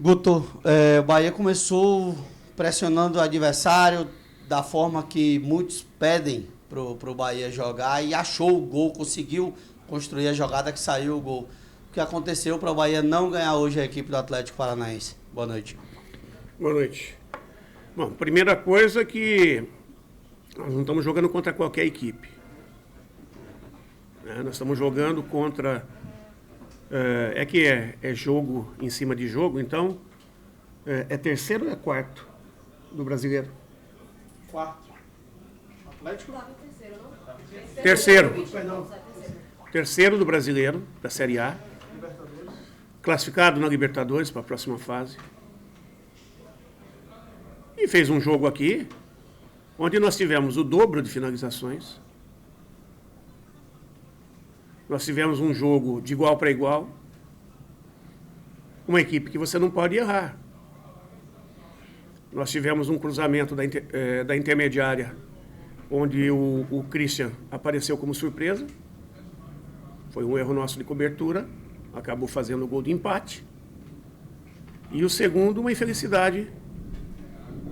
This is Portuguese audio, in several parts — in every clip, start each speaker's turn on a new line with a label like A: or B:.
A: Guto, o Bahia começou pressionando o adversário da forma que muitos pedem pro Bahia jogar e achou o gol, conseguiu construir a jogada que saiu o gol. O que aconteceu para o Bahia não ganhar hoje a equipe do Atlético Paranaense? Boa noite.
B: Boa noite. Bom, primeira coisa que nós não estamos jogando contra qualquer equipe. Nós estamos jogando contra... É jogo em cima de jogo, então é terceiro ou é quarto do brasileiro?
A: Quarto. Atlético?
B: Terceiro. Terceiro do brasileiro, da Série A. Classificado na Libertadores para a próxima fase. E fez um jogo aqui, onde nós tivemos o dobro de finalizações. Nós tivemos um jogo de igual para igual. Uma equipe que você não pode errar. Nós tivemos um cruzamento da intermediária, onde o Christian apareceu como surpresa. Foi um erro nosso de cobertura. Acabou fazendo o gol de empate. E o segundo, uma infelicidade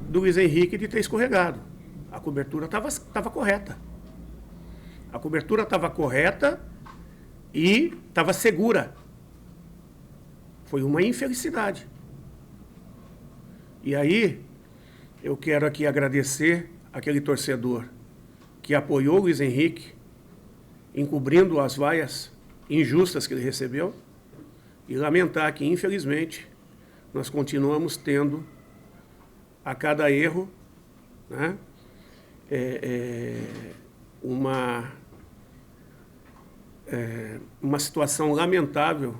B: do Luiz Henrique de ter escorregado. A cobertura estava correta. A cobertura estava correta e estava segura. Foi uma infelicidade. E aí, eu quero aqui agradecer aquele torcedor que apoiou o Luiz Henrique, encobrindo as vaias injustas que ele recebeu, e lamentar que, infelizmente, nós continuamos tendo, a cada erro, né, uma situação lamentável,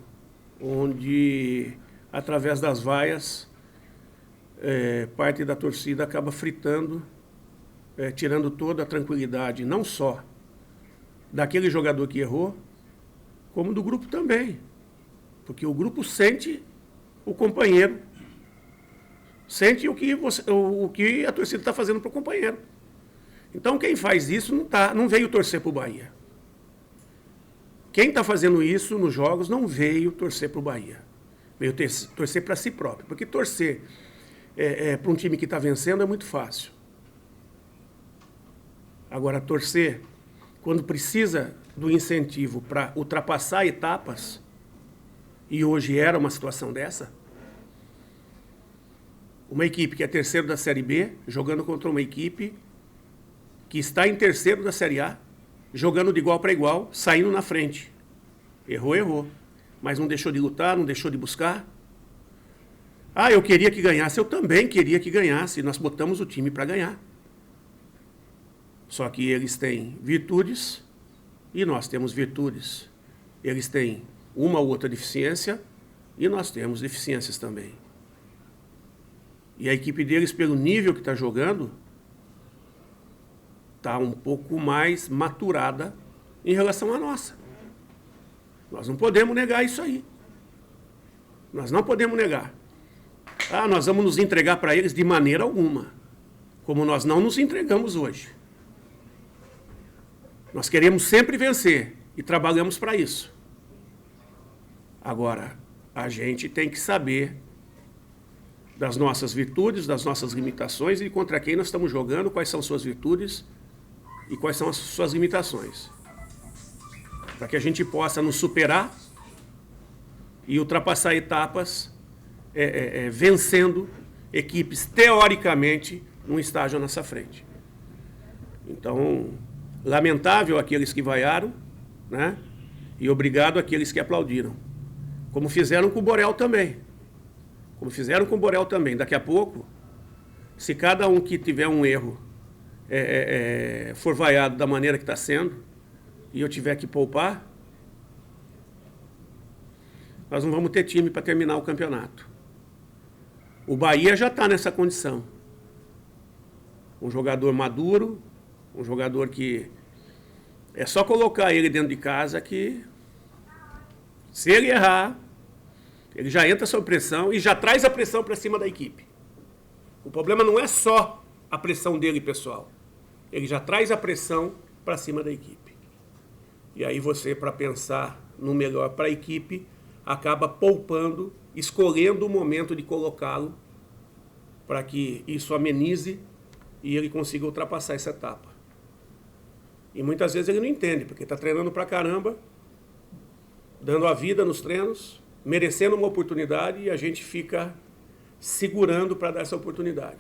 B: onde, através das vaias, parte da torcida acaba fritando, tirando toda a tranquilidade, não só daquele jogador que errou, como do grupo também. Porque o grupo sente o companheiro, sente o que a torcida está fazendo para o companheiro. Então, quem faz isso não veio torcer para o Bahia. Quem está fazendo isso nos jogos não veio torcer para o Bahia. Veio torcer para si próprio. Porque torcer para um time que está vencendo é muito fácil. Agora, torcer quando precisa do incentivo para ultrapassar etapas, e hoje era uma situação dessa, uma equipe que é terceiro da Série B, jogando contra uma equipe que está em terceiro da Série A, jogando de igual para igual, saindo na frente. Errou. Mas não deixou de lutar, não deixou de buscar. Eu queria que ganhasse. Eu também queria que ganhasse. Nós botamos o time para ganhar. Só que eles têm virtudes e nós temos virtudes. Eles têm uma ou outra deficiência e nós temos deficiências também. E a equipe deles, pelo nível que está jogando, está um pouco mais maturada em relação à nossa. Nós não podemos negar isso aí. Nós não podemos negar. Nós vamos nos entregar para eles de maneira alguma, como nós não nos entregamos hoje. Nós queremos sempre vencer e trabalhamos para isso. Agora, a gente tem que saber das nossas virtudes, das nossas limitações e contra quem nós estamos jogando, quais são suas virtudes e quais são as suas limitações. Para que a gente possa nos superar e ultrapassar etapas vencendo equipes, teoricamente, num estágio à nossa frente. Então, lamentável aqueles que vaiaram, né? E obrigado àqueles que aplaudiram. Como fizeram com o Borel também. Daqui a pouco, se cada um que tiver um erro for vaiado da maneira que está sendo, e eu tiver que poupar, nós não vamos ter time para terminar o campeonato. O Bahia já está nessa condição. Um jogador maduro, um jogador que é só colocar ele dentro de casa que, se ele errar, ele já entra sob pressão e já traz a pressão para cima da equipe. O problema não é só a pressão dele, pessoal. Ele já traz a pressão para cima da equipe. E aí você, para pensar no melhor para a equipe, acaba poupando escolhendo o momento de colocá-lo para que isso amenize e ele consiga ultrapassar essa etapa. E muitas vezes ele não entende, porque está treinando pra caramba, dando a vida nos treinos, merecendo uma oportunidade, e a gente fica segurando para dar essa oportunidade.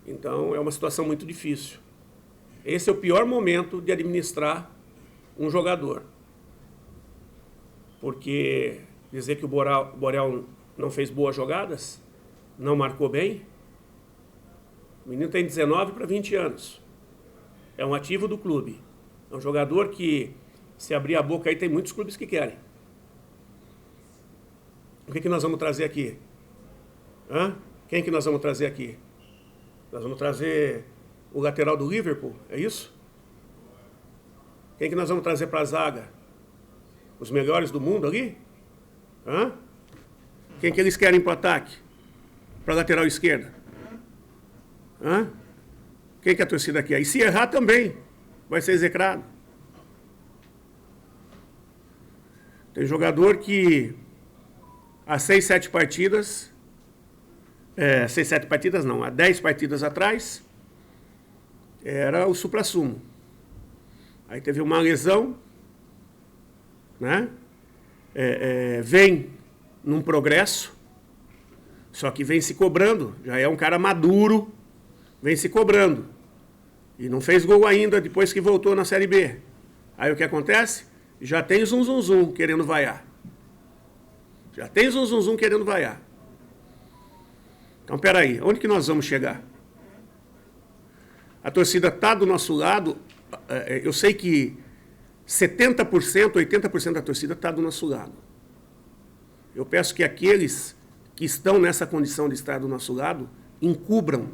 B: Então é uma situação muito difícil. Esse é o pior momento de administrar um jogador. Porque dizer que o Borel não fez boas jogadas, não marcou bem. O menino tem 19 para 20 anos. É um ativo do clube. É um jogador que, se abrir a boca aí, tem muitos clubes que querem. O que nós vamos trazer aqui? Quem que nós vamos trazer aqui? Nós vamos trazer o lateral do Liverpool, é isso? Quem que nós vamos trazer para a zaga? Os melhores do mundo ali? Quem que eles querem para o ataque? Para a lateral esquerda? Quem que a torcida quer? E se errar também, vai ser execrado. Tem jogador que há 6, 7 partidas, 6, 7 partidas não, há 10 partidas atrás, era o suprassumo. Aí teve uma lesão, né? Vem num progresso, só que vem se cobrando, já é um cara maduro, vem se cobrando. E não fez gol ainda depois que voltou na Série B. Aí o que acontece? Já tem zum querendo vaiar. Já tem zum querendo vaiar. Então, peraí, onde que nós vamos chegar? A torcida está do nosso lado. Eu sei que 70%, 80% da torcida está do nosso lado. Eu peço que aqueles que estão nessa condição de estar do nosso lado encubram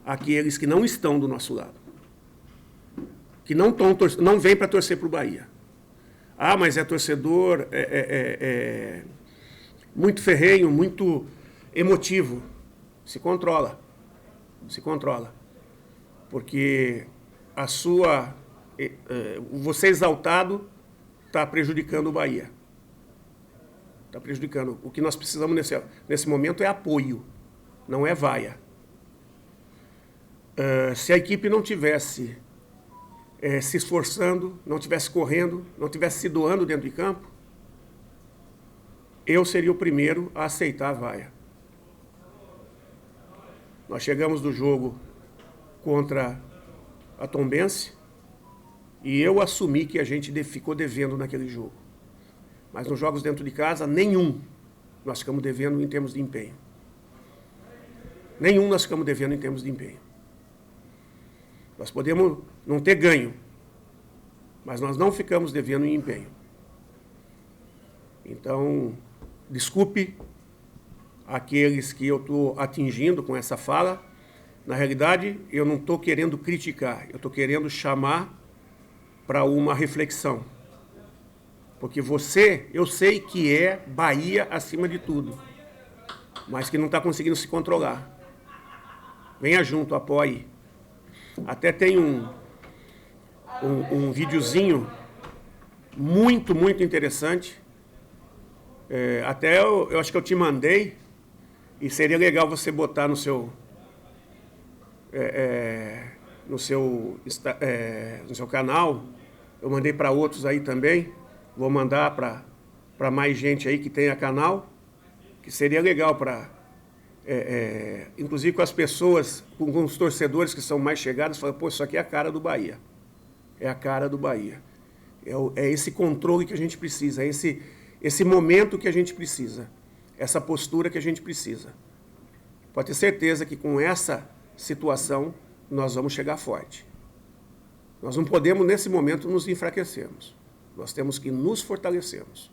B: aqueles que não estão do nosso lado. Que não vêm para torcer para o Bahia. Mas é torcedor muito ferrenho, muito emotivo. Se controla. Se controla. Porque você exaltado está prejudicando o Bahia. Está prejudicando. O que nós precisamos nesse momento é apoio, não é vaia. Se a equipe não tivesse se esforçando, não tivesse correndo, não tivesse se doando dentro de campo, eu seria o primeiro a aceitar a vaia. Nós chegamos do jogo contra a Tombense e eu assumi que a gente ficou devendo naquele jogo. Mas nos jogos dentro de casa, nenhum nós ficamos devendo em termos de empenho. Nenhum nós ficamos devendo em termos de empenho. Nós podemos não ter ganho, mas nós não ficamos devendo em empenho. Então, desculpe aqueles que eu estou atingindo com essa fala. Na realidade, eu não estou querendo criticar, eu estou querendo chamar para uma reflexão. Porque você, eu sei que é Bahia acima de tudo, mas que não está conseguindo se controlar. Venha junto, apoie. Até tem um videozinho muito, muito interessante. Até eu acho que eu te mandei, e seria legal você botar no seu canal. Eu mandei para outros aí também. Vou mandar para mais gente aí que tenha canal, que seria legal para... inclusive com as pessoas, com os torcedores que são mais chegados, falam, pô, isso aqui é a cara do Bahia. É a cara do Bahia. É esse controle que a gente precisa, é esse momento que a gente precisa, essa postura que a gente precisa. Pode ter certeza que com essa situação nós vamos chegar forte. Nós não podemos, nesse momento, nos enfraquecermos. Nós temos que nos fortalecermos.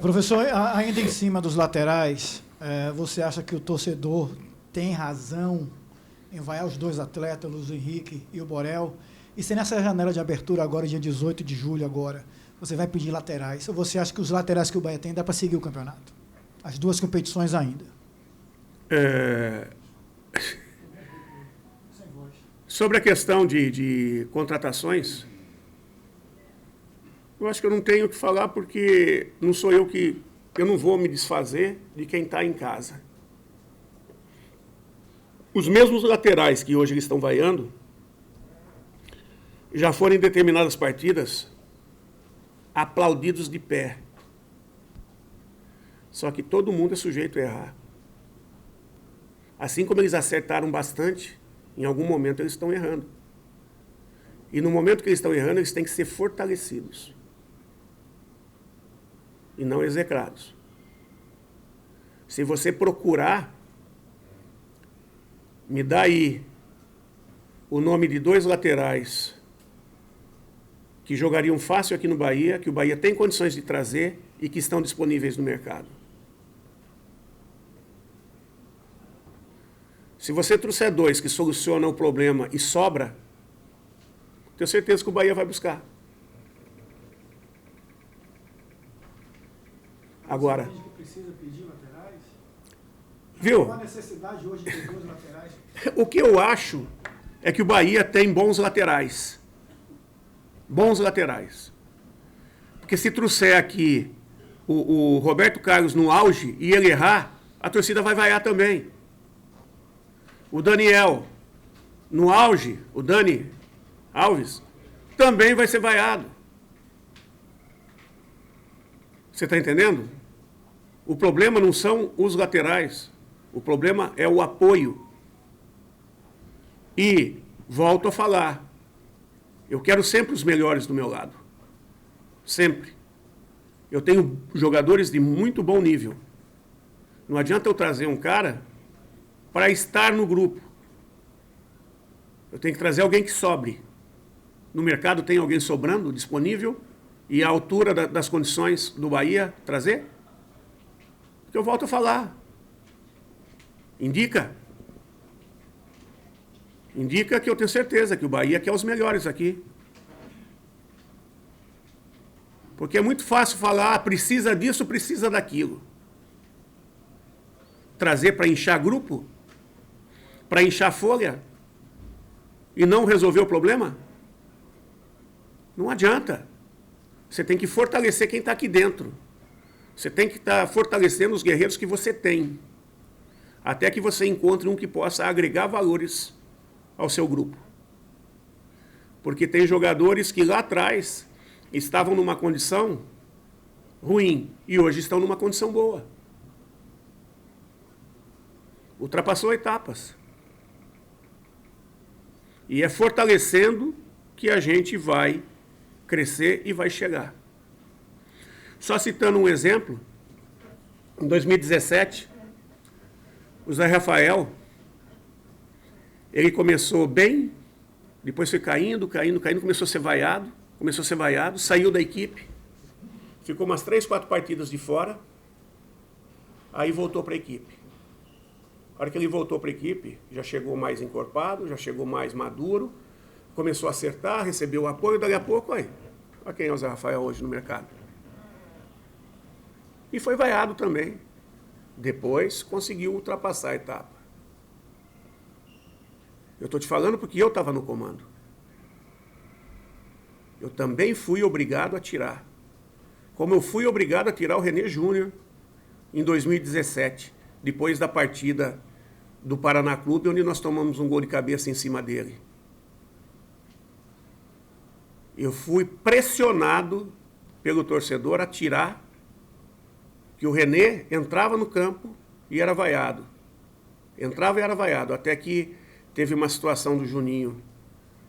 C: Professor, ainda em cima dos laterais, você acha que o torcedor tem razão em vaiar os dois atletas, o Luiz Henrique e o Borel? E se nessa janela de abertura agora, dia 18 de julho agora, você vai pedir laterais, ou você acha que os laterais que o Bahia tem dá para seguir o campeonato? As duas competições ainda.
B: Sobre a questão de contratações, Eu acho que eu não tenho o que falar porque não sou eu que... Eu não vou me desfazer de quem está em casa. Os mesmos laterais que hoje eles estão vaiando já foram em determinadas partidas aplaudidos de pé. Só que todo mundo é sujeito a errar. Assim como eles acertaram bastante, em algum momento eles estão errando. E no momento que eles estão errando, eles têm que ser fortalecidos. E não execrados. Se você procurar, me dá aí o nome de 2 laterais que jogariam fácil aqui no Bahia, que o Bahia tem condições de trazer e que estão disponíveis no mercado. Se você trouxer 2 que solucionam o problema e sobra, tenho certeza que o Bahia vai buscar. Agora,
C: Você que precisa pedir laterais?
B: viu?
C: Qual a necessidade hoje de 2 laterais?
B: O que eu acho é que o Bahia tem bons laterais. Bons laterais. Porque se trouxer aqui o Roberto Carlos no auge e ele errar, a torcida vai vaiar também. O Daniel no auge, o Dani Alves, também vai ser vaiado. Você está entendendo? O problema não são os laterais. O problema é o apoio. E, volto a falar, eu quero sempre os melhores do meu lado. Sempre. Eu tenho jogadores de muito bom nível. Não adianta eu trazer um cara para estar no grupo. Eu tenho que trazer alguém que sobre. No mercado tem alguém sobrando, disponível, e à altura das condições do Bahia trazer? Porque eu volto a falar. Indica que eu tenho certeza que o Bahia quer os melhores aqui. Porque é muito fácil falar, precisa disso, precisa daquilo. Trazer para inchar grupo? Para inchar folha? E não resolver o problema? Não adianta. Você tem que fortalecer quem está aqui dentro. Você tem que estar fortalecendo os guerreiros que você tem. Até que você encontre um que possa agregar valores ao seu grupo. Porque tem jogadores que lá atrás estavam numa condição ruim e hoje estão numa condição boa. Ultrapassou etapas. E é fortalecendo que a gente vai crescer e vai chegar. Só citando um exemplo, em 2017, o Zé Rafael, ele começou bem, depois foi caindo, começou a ser vaiado, saiu da equipe, ficou umas 3, 4 partidas de fora, aí voltou para a equipe. A hora que ele voltou para a equipe, já chegou mais encorpado, já chegou mais maduro, começou a acertar, recebeu o apoio, dali a pouco, olha quem é o Zé Rafael hoje no mercado. E foi vaiado também. Depois conseguiu ultrapassar a etapa. Eu estou te falando porque eu estava no comando. Eu também fui obrigado a tirar. Como eu fui obrigado a tirar o René Júnior em 2017, depois da partida do Paraná Clube, onde nós tomamos um gol de cabeça em cima dele. Eu fui pressionado pelo torcedor a tirar, que o René entrava no campo e era vaiado. Entrava e era vaiado, até que teve uma situação do Juninho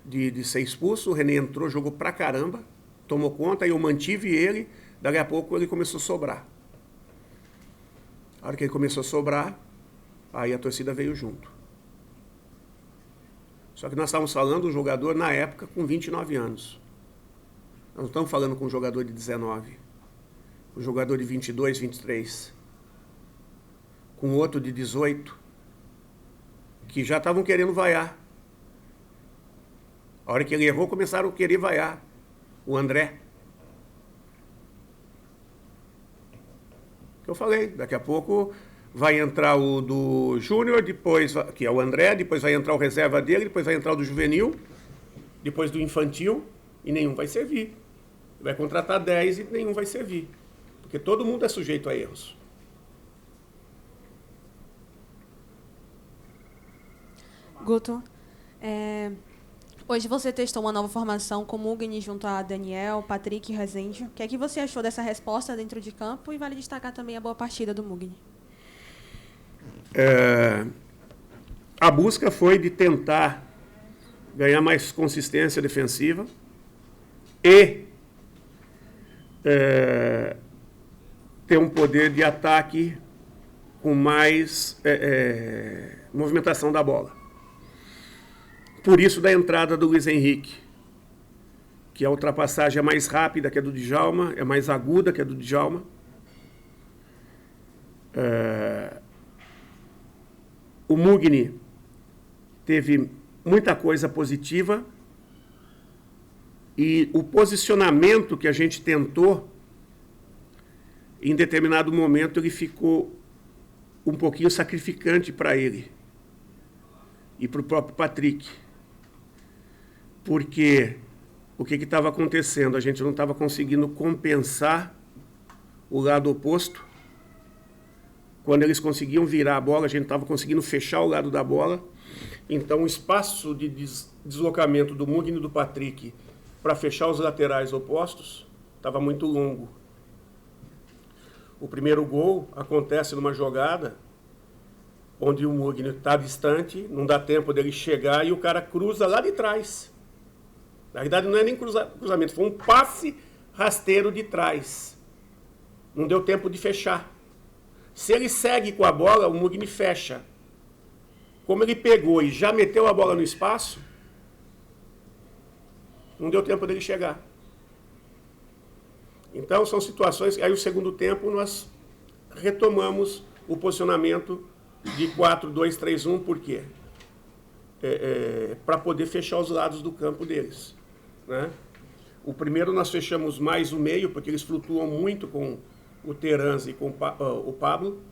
B: de ser expulso, o René entrou, jogou pra caramba, tomou conta, e eu mantive ele, daqui a pouco ele começou a sobrar. A hora que ele começou a sobrar, aí a torcida veio junto. Só que nós estávamos falando de um jogador, na época, com 29 anos. Nós não estamos falando com um jogador de 19. Um jogador de 22, 23. Com outro de 18. Que já estavam querendo vaiar. A hora que ele errou, começaram a querer vaiar. O André. Que eu falei, daqui a pouco vai entrar o do Júnior, depois, que é o André, depois vai entrar o reserva dele, depois vai entrar o do juvenil, depois do infantil, e nenhum vai servir. Vai contratar 10 e nenhum vai servir. Porque todo mundo é sujeito a erros.
D: Guto, hoje você testou uma nova formação com Mugni junto a Daniel, Patrick e Rezende. O que é que você achou dessa resposta dentro de campo? E vale destacar também a boa partida do Mugni.
B: A busca foi de tentar ganhar mais consistência defensiva e ter um poder de ataque com mais movimentação da bola. Por isso da entrada do Luiz Henrique, que a ultrapassagem é mais rápida que a do Djalma, é mais aguda que a do Djalma. O Mugni teve muita coisa positiva e o posicionamento que a gente tentou, em determinado momento, ele ficou um pouquinho sacrificante para ele e para o próprio Patrick. Porque o que estava acontecendo? A gente não estava conseguindo compensar o lado oposto. Quando eles conseguiam virar a bola, a gente não estava conseguindo fechar o lado da bola. Então, o espaço de deslocamento do Mugni e do Patrick para fechar os laterais opostos estava muito longo. O primeiro gol acontece numa jogada onde o Mugni está distante, não dá tempo dele chegar e o cara cruza lá de trás. Na verdade, não é nem cruzamento, foi um passe rasteiro de trás. Não deu tempo de fechar. Se ele segue com a bola, o Mugni fecha. Como ele pegou e já meteu a bola no espaço, não deu tempo dele chegar. Então, são situações... Aí, o segundo tempo, nós retomamos o posicionamento de 4-2-3-1, por quê? Para poder fechar os lados do campo deles. Né? O primeiro nós fechamos mais o meio, porque eles flutuam muito com o Terence e com o Pablo.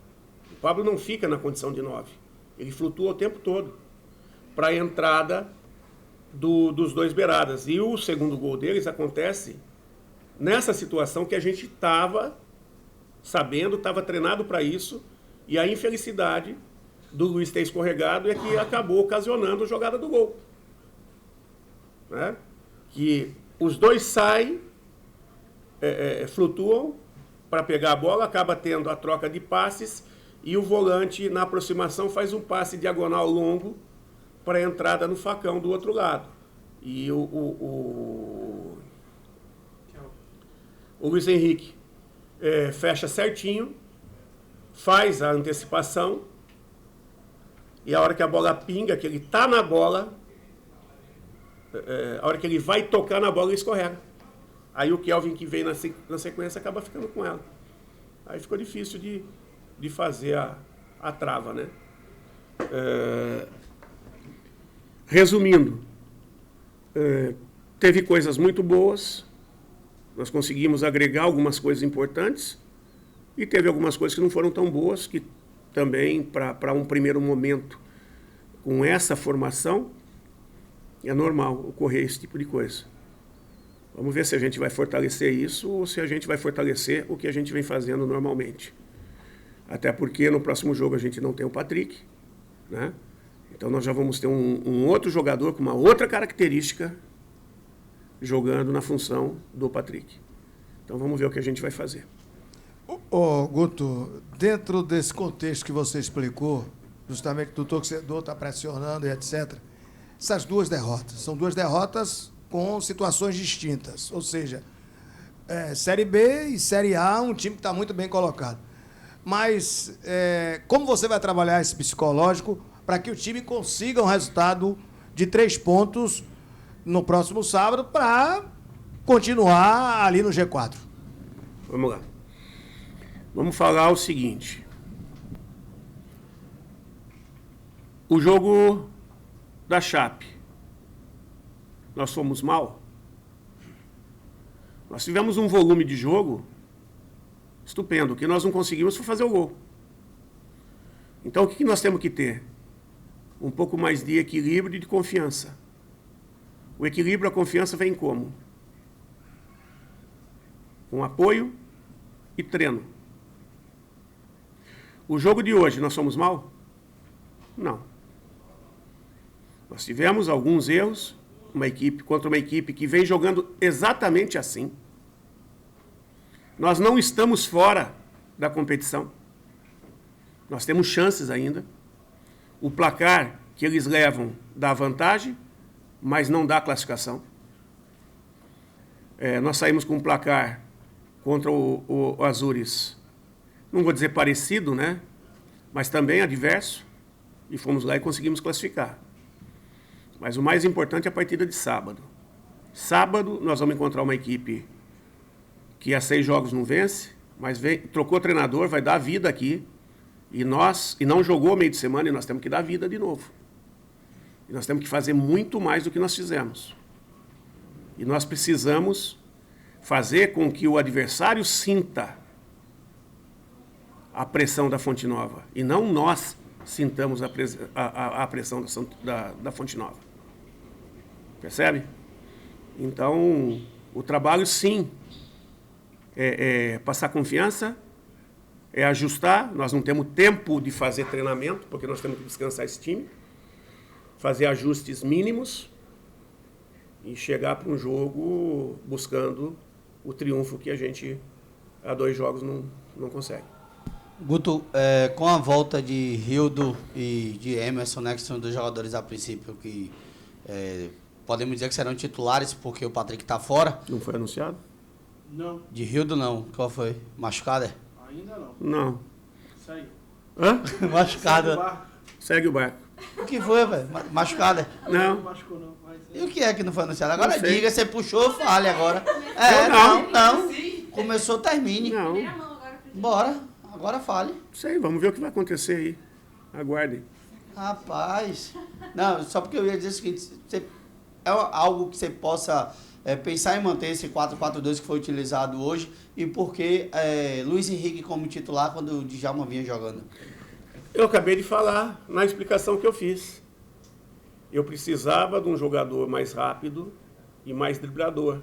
B: O Pablo não fica na condição de 9. Ele flutua o tempo todo para a entrada dos dois beiradas. E o segundo gol deles acontece nessa situação que a gente estava sabendo, estava treinado para isso, e a infelicidade do Luiz ter escorregado é que acabou ocasionando a jogada do gol. Né? Que os dois saem, flutuam para pegar a bola, acaba tendo a troca de passes e o volante, na aproximação, faz um passe diagonal longo para a entrada no facão do outro lado. E o Luiz Henrique fecha certinho, faz a antecipação e a hora que a bola pinga, que ele está na bola, a hora que ele vai tocar na bola, ele escorrega. Aí o Kelvin, que veio na sequência, acaba ficando com ela. Aí ficou difícil de fazer a trava, né? Resumindo, teve coisas muito boas, nós conseguimos agregar algumas coisas importantes e teve algumas coisas que não foram tão boas, que também, para um primeiro momento, com essa formação, é normal ocorrer esse tipo de coisa. Vamos ver se a gente vai fortalecer isso ou se a gente vai fortalecer o que a gente vem fazendo normalmente. Até porque no próximo jogo a gente não tem o Patrick, né? Então nós já vamos ter um outro jogador com uma outra característica jogando na função do Patrick. Então vamos ver o que a gente vai fazer.
E: Guto, dentro desse contexto que você explicou, justamente que o torcedor está pressionando e etc., essas duas derrotas, são duas derrotas com situações distintas, ou seja, Série B e Série A, um time que está muito bem colocado. Mas como você vai trabalhar esse psicológico para que o time consiga um resultado de 3 pontos no próximo sábado para continuar ali no G4?
B: Vamos lá. Vamos falar o seguinte. O jogo da Chape, nós fomos mal? Nós tivemos um volume de jogo estupendo. O que nós não conseguimos foi fazer o gol. Então, o que nós temos que ter? Um pouco mais de equilíbrio e de confiança. O equilíbrio e a confiança vem como? com apoio e treino. O jogo de hoje, nós somos mal? Não. Nós tivemos alguns erros, contra uma equipe que vem jogando exatamente assim. Nós não estamos fora da competição. Nós temos chances ainda. O placar que eles levam dá vantagem, mas não dá classificação. Nós saímos com um placar contra o Azures, não vou dizer parecido, né? Mas também adverso, e fomos lá e conseguimos classificar. Mas o mais importante é a partida de sábado. Sábado nós vamos encontrar uma equipe que há 6 jogos não vence, mas trocou treinador, vai dar vida aqui, e não jogou meio de semana, e nós temos que dar vida de novo. E nós temos que fazer muito mais do que nós fizemos. E nós precisamos fazer com que o adversário sinta a pressão da Fonte Nova, e não nós sintamos a pressão da Fonte Nova. Percebe? Então, o trabalho, sim, é passar confiança, é ajustar. Nós não temos tempo de fazer treinamento, porque nós temos que descansar esse time, fazer ajustes mínimos e chegar para um jogo buscando o triunfo que a gente, há 2 jogos, não consegue.
A: Guto, com a volta de Rildo e de Emerson, né, que são 2 jogadores a princípio que podemos dizer que serão titulares porque o Patrick está fora.
B: Não foi anunciado?
F: Não.
A: De Rildo não. Qual foi? Machucada?
F: Ainda não.
B: Não.
F: Segue.
B: Hã?
A: Machucada.
B: Segue o barco.
A: O que foi, velho? Machucada?
B: Não.
F: Não machucou, não. Mas
A: E o que é que não foi anunciado? Agora
B: Não sei.
A: diga, você puxou, fale agora.
B: não.
A: Começou, termine.
B: Não.
A: Bora, agora fale.
B: Sei, vamos ver o que vai acontecer aí. Aguardem.
A: Rapaz. Não, só porque eu ia dizer o seguinte, é algo que você possa pensar em manter esse 4-4-2 que foi utilizado hoje e porque Luiz Henrique como titular quando o Djalma vinha jogando.
B: Eu acabei de falar na explicação que eu fiz. Eu precisava de um jogador mais rápido e mais driblador.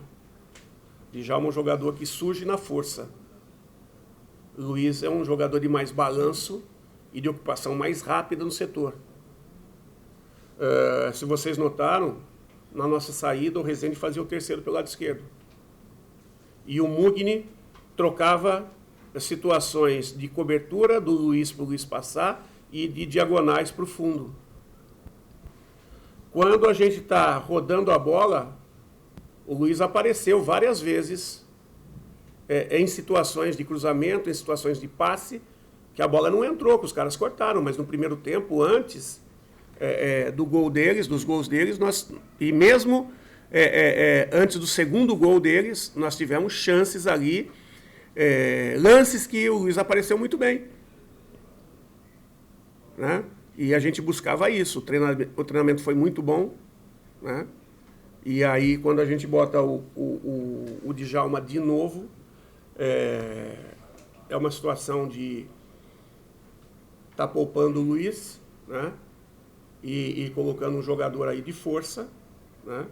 B: Djalma é um jogador que surge na força. Luiz é um jogador de mais balanço e de ocupação mais rápida no setor. Se vocês notaram, na nossa saída o Rezende fazia o terceiro pelo lado esquerdo. E o Mugni trocava situações de cobertura do Luiz para o Luiz passar e de diagonais para o fundo. Quando a gente está rodando a bola, o Luiz apareceu várias vezes em situações de cruzamento, em situações de passe, que a bola não entrou, que os caras cortaram, mas no primeiro tempo, antes dos gols deles, e mesmo antes do segundo gol deles, nós tivemos chances ali, lances que o Luiz apareceu muito bem. Né? E a gente buscava isso, o treinamento foi muito bom, né? E aí quando a gente bota o Djalma de novo, é uma situação de estar poupando o Luiz, né? E colocando um jogador aí de força, né?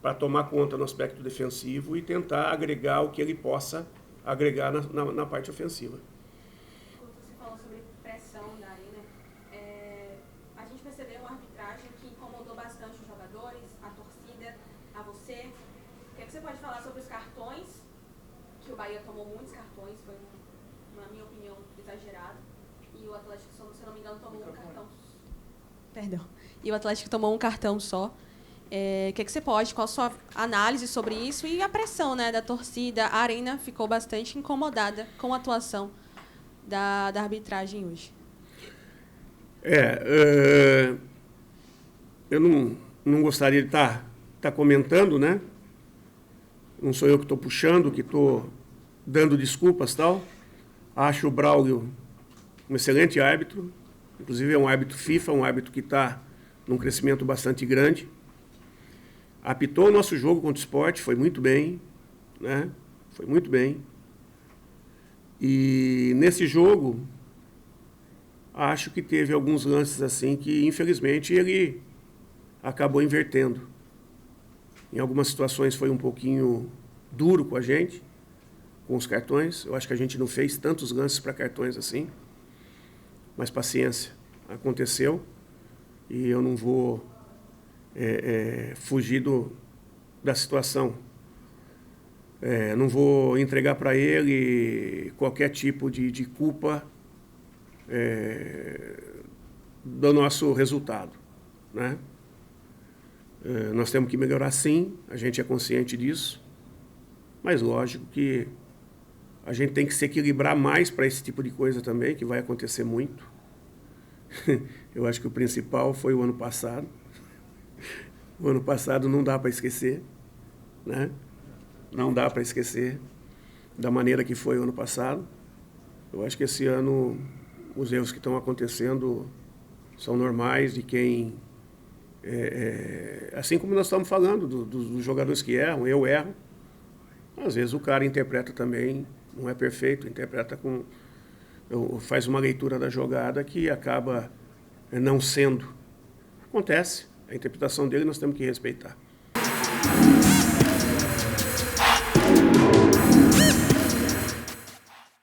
B: Para tomar conta no aspecto defensivo e tentar agregar o que ele possa agregar na parte ofensiva.
D: Você falou sobre pressão da arena. A gente percebeu uma arbitragem que incomodou bastante os jogadores, a torcida, a você. O que você pode falar sobre os cartões? Que o Bahia tomou muitos cartões, foi, na minha opinião, exagerado. E o Atlético, se eu não me engano, tomou um cartão. Perdão. E o Atlético tomou um cartão só. O que você pode, qual a sua análise sobre isso e a pressão, né, da torcida? A arena ficou bastante incomodada com a atuação da arbitragem hoje.
B: Eu não gostaria de estar comentando, né? Não sou eu que estou puxando, que estou dando desculpas e tal. Acho o Braulio um excelente árbitro, inclusive é um árbitro FIFA, um árbitro que está num crescimento bastante grande. Apitou o nosso jogo contra o Sport, foi muito bem, né? Foi muito bem. E nesse jogo, acho que teve alguns lances assim que, infelizmente, ele acabou invertendo. Em algumas situações foi um pouquinho duro com a gente, com os cartões. Eu acho que a gente não fez tantos lances para cartões assim, mas paciência, aconteceu e eu não vou fugir da situação. Não vou entregar para ele qualquer tipo de culpa do nosso resultado, né? Nós temos que melhorar, sim, a gente é consciente disso, mas lógico que a gente tem que se equilibrar mais para esse tipo de coisa também, que vai acontecer muito. Eu acho que o principal foi o ano passado. O ano passado não dá para esquecer, né? Não dá para esquecer da maneira que foi o ano passado. Eu acho que esse ano os erros que estão acontecendo são normais de quem... assim como nós estamos falando dos jogadores que erram, eu erro. Às vezes o cara interpreta também, não é perfeito, interpreta faz uma leitura da jogada que acaba não sendo. Acontece, a interpretação dele nós temos que respeitar.